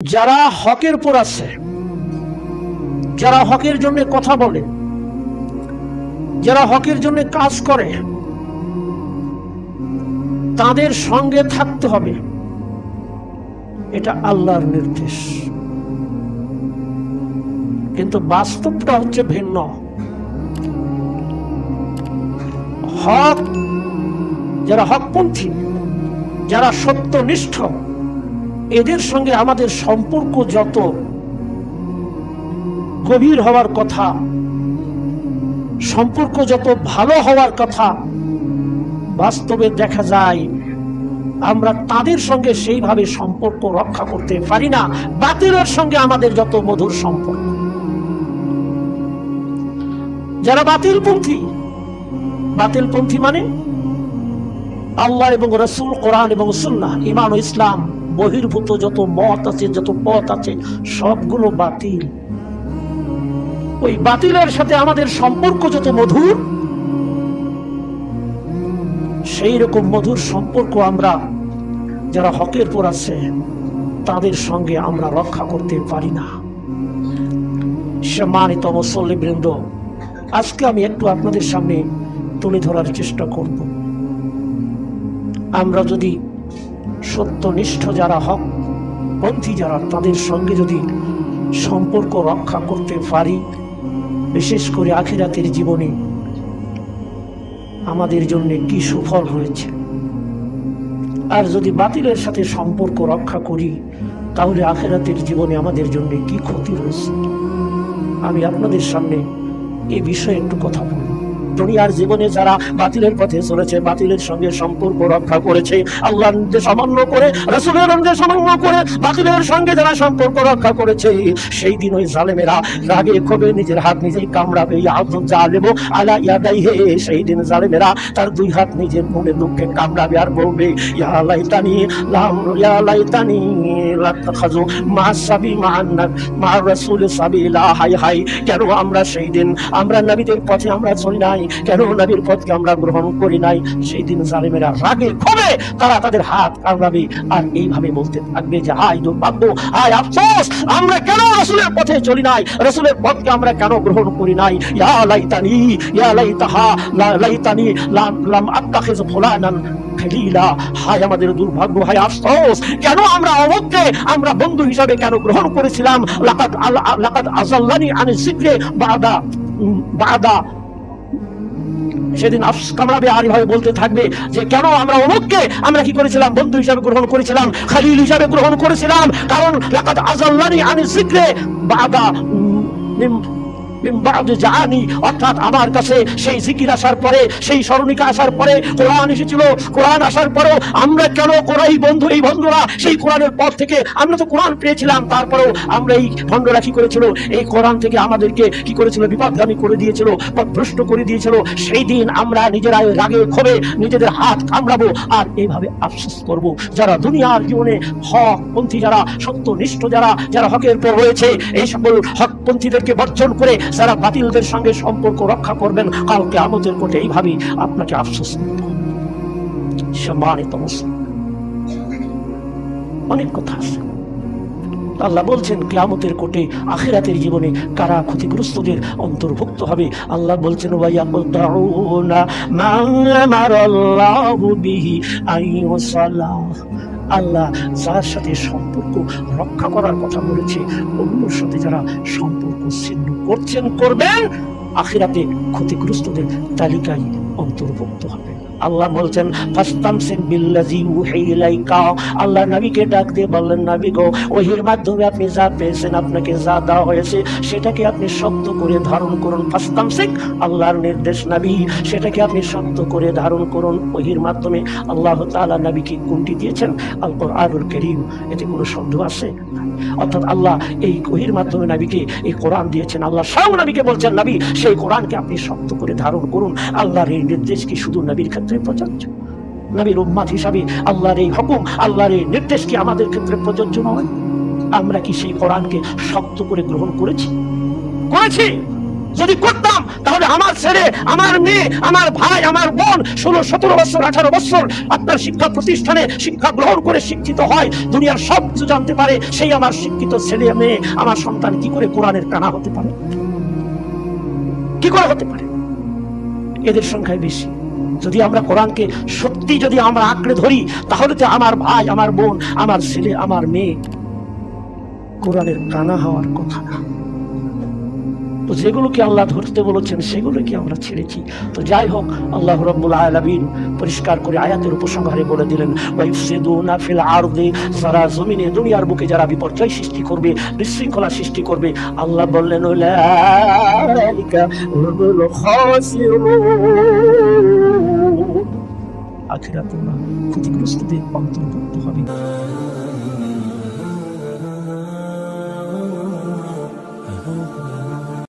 যারা হকের উপর আছে, যারা হকের জন্য কথা বলে, যারা হকের জন্য কাজ করে, তাদের সঙ্গে থাকতে হবে। এটা আল্লাহর নির্দেশ। কিন্তু বাস্তবটা হচ্ছে ভিন্ন। হক, যারা হকপন্থী, যারা সত্যনিষ্ঠ, এদের সঙ্গে আমাদের সম্পর্ক যত গভীর হওয়ার কথা, সম্পর্ক যত ভালো হওয়ার কথা, বাস্তবে দেখা যায় আমরা তাদের সঙ্গে সেইভাবে সম্পর্ক রক্ষা করতে পারি না বাতিলের সঙ্গে আমাদের যত মধুর সম্পর্ক। যারা বাতিলপন্থী, বাতিলপন্থী মানে আল্লাহ এবং রাসূল, কোরআন এবং সুন্নাহ, ঈমান ও ইসলাম বহির্ভূত যত মত আছে, যত পথ আছে, সবগুলো বাতিল। ওই বাতিলের সাথে আমাদের সম্পর্ক যত মধুর, সেই রকম মধুর সম্পর্ক আমরা যারা হকের পর আছে তাদের সঙ্গে আমরা রক্ষা করতে পারি না। সম্মানিত মুসল্লিবৃন্দ, আজকে আমি একটু আপনাদের সামনে তুলে ধরার চেষ্টা করব। আমরা যদি সত্যনিষ্ঠ যারা হক পন্থী যারা, তাদের সঙ্গে যদি সম্পর্ক রক্ষা করতে পারি, বিশেষ করে আখিরাতের জীবনে আমাদের জন্য কি সুফল রয়েছে। আর যদি বাতিলের সাথে সম্পর্ক রক্ষা করি, তাহলে আখিরাতের জীবনে আমাদের জন্য কি ক্ষতি রয়েছে। আমি আপনাদের সামনে এ বিষয়ে একটু কথা বলব। দুনিয়ার জীবনে যারা বাতিলের পথে চলেছে, বাতিলের সঙ্গে সম্পর্ক রক্ষা করেছে, আল্লাহর নির্দেশ অমান্য করে, রাসূলের নির্দেশ অমান্য করে বাতিলের সঙ্গে যারা সম্পর্ক রক্ষা করেছে, সেই দিন ওই জালেমেরা রাগে ক্ষোভে নিজের হাত নিজেই কামড়াবে। জালেমু আলা ইয়াদাইহি, সেই দিন জালেমেরা তার দুই হাত নিজের মনে দুঃখে কামড়াবে আর বলবে, ইয়া লাইতানি লাম ইয়া লাইতানি লাতাখাযু মা সাবি মা রাসূল সাবিলা। হায় হায়, কেন আমরা সেই দিন আমরা নবীদের পথে আমরা চলি নাই, কেন নবীর পথকে আমরা গ্রহণ করি নাই। সেই দিন জালেমেরা রাগে ক্ষোভে তারা তাদের হাত কামড়াবে আর এইভাবে বলতে থাকবে যে হায় দুর্ভাগ্য, হায় আফসোস, আমরা কেন রাসূলের পথে চলি নাই, রাসূলের পথকে আমরা কেন গ্রহণ করি নাই। ইয়া লাইতানি ইয়া লাইতাহা লাইতানি লাম আত্তাখিজ ফুলানান খলিলা। হায় আমাদের দুর্ভাগ্য, হায় আফসোস, কেন আমরা অমুককে আমরা বন্ধু হিসাবে কেন গ্রহণ করেছিলাম। লাকাদ আযাল্লানি আন যিকরি বাদা। সেদিন আফসোস কামড়াবে আর এভাবে বলতে থাকবে যে কেন আমরা অমুককে আমরা কি করেছিলাম, বন্ধু হিসাবে গ্রহণ করেছিলাম, খলিল হিসাবে গ্রহণ করেছিলাম। কারণ লাকাদ আযাল্লানি আন যিকরি বাদা জানি, অর্থাৎ আমার কাছে সেই জিকির আসার পরে, সেই স্মরণিকা আসার পরে, কোরআন এসেছিল, কোরআন আসার পরেও আমরা কেন এই বন্ধু, এই বন্ধুরা সেই কোরআনের পথ থেকে আমরা তো কোরআন পেয়েছিলাম, তারপরেও আমরা এই ভণ্ডরা কি করেছিল, এই কোরআন থেকে আমাদেরকে কি করেছিল, বিপথগামী করে দিয়েছিল, পথভ্রষ্ট করে দিয়েছিল। সেই দিন আমরা নিজেরাই রাগে ক্ষোভে নিজেদের হাত কামড়াবো আর এইভাবে আফসোস করব। যারা দুনিয়ার জীবনে হকপন্থী, যারা সত্যনিষ্ঠ, যারা হকের পর রয়েছে, এই সকল হকপন্থীদেরকে বর্জন করে যারা বাতিলদের সঙ্গে সম্পর্ক রক্ষা করবেন, কাল কিয়ামতের কোটে এইভাবে আপনাকে আফসোস করতে হবে। সম্মানিত মুসলিম, অনেক কথা আছে। আল্লাহ বলছেন কিয়ামতের কোটে আখিরাতের জীবনে কারা ক্ষতিগ্রস্তদের অন্তর্ভুক্ত হবে। আল্লাহ বলছেন ওয়ায়াকুদাউনা মা আমারাল্লাহু বিহি আইয়ুসাল্লাহ। আল্লাহ যার সাথে সম্পর্ক রক্ষা করার কথা বলেছে, অন্যর সাথে যারা সম্পর্ক ছিন্ন করছেন, করবেন, আখিরাতে ক্ষতিগ্রস্তদের তালিকায় অন্তর্ভুক্ত হবে। আল্লাহ বলছেন ফাস্তামসিক বিল্লাযী উহিয়া ইলাইকা। আল্লাহ নবীকে ডাক দিয়ে বললেন, নবী গো, ওহীর মাধ্যমে আপনি যা পেয়েছেন, আপনাকে যা দেওয়া হয়েছে, সেটাকে আপনি শক্ত করে ধারণ করুন। ফাস্তামসিক, আল্লাহর নির্দেশ নবী, সেটাকে আপনি শক্ত করে ধারণ করুন। ওহীর মাধ্যমে আল্লাহ তাআলা নবীকে কোনটি দিয়েছেন? আল কোরআনুল কারীম। এতে কোনো সন্দেহ আছে? অর্থাৎ আল্লাহ এই ওহীর মাধ্যমে নবীকে এই কোরআন দিয়েছেন। আল্লাহ স্বয়ং নবীকে বলছেন, নবী সেই কোরআনকে আপনি শক্ত করে ধারণ করুন। আল্লাহর এই নির্দেশ কি শুধু নবীর ক্ষেত্রে প্রযোজ্য? নবীর উম্মত হিসাবে আল্লাহর এই হুকুম, আল্লাহর এই নির্দেশ কি আমাদের ক্ষেত্রে প্রযোজ্য নয়? আমরা কি সেই কোরআনকে শক্ত করে গ্রহণ করেছি? যদি করতাম তাহলে আমার ছেলে, আমার মেয়ে, আমার ভাই, আমার বোন 16-17 বছর 18 বছর আপনার শিক্ষা প্রতিষ্ঠানে শিক্ষা গ্রহণ করে শিক্ষিত হয়, দুনিয়ার সব কিছু জানতে পারে, সেই আমার শিক্ষিত ছেলে মেয়ে, আমার সন্তান কি করে কোরআনের কানা হতে পারে? কি করে হতে পারে? এদের সংখ্যায় বেশি। যদি আমরা কোরআনকে সত্যি যদি আমরা আঁকড়ে ধরি, তাহলে তো আমার ভাই, আমার বোন, আমার ছেলে, আমার মেয়ে কোরআনের কানা হওয়ার কথা না। তো যেগুলোকে আল্লাহ ধরতে বলেছেন সেগুলো কি আমরা ছেড়েছি? তো যাই হোক, আল্লাহ রাব্বুল আলামিন পরিষ্কার করে আয়াতের উপসংহারে বলে দিলেন, ওয়াইফসিদুনা ফিল আরদি, যারা জমিনে দুনিয়ার বুকে যারা বিপর্যয় সৃষ্টি করবে, বিশৃঙ্খলা সৃষ্টি করবে, আল্লাহ বললেন উলাইকা হুমুল খাসিরুন, আখিরাতে ক্ষতিগ্রস্তদের অন্তর্ভুক্ত হবে।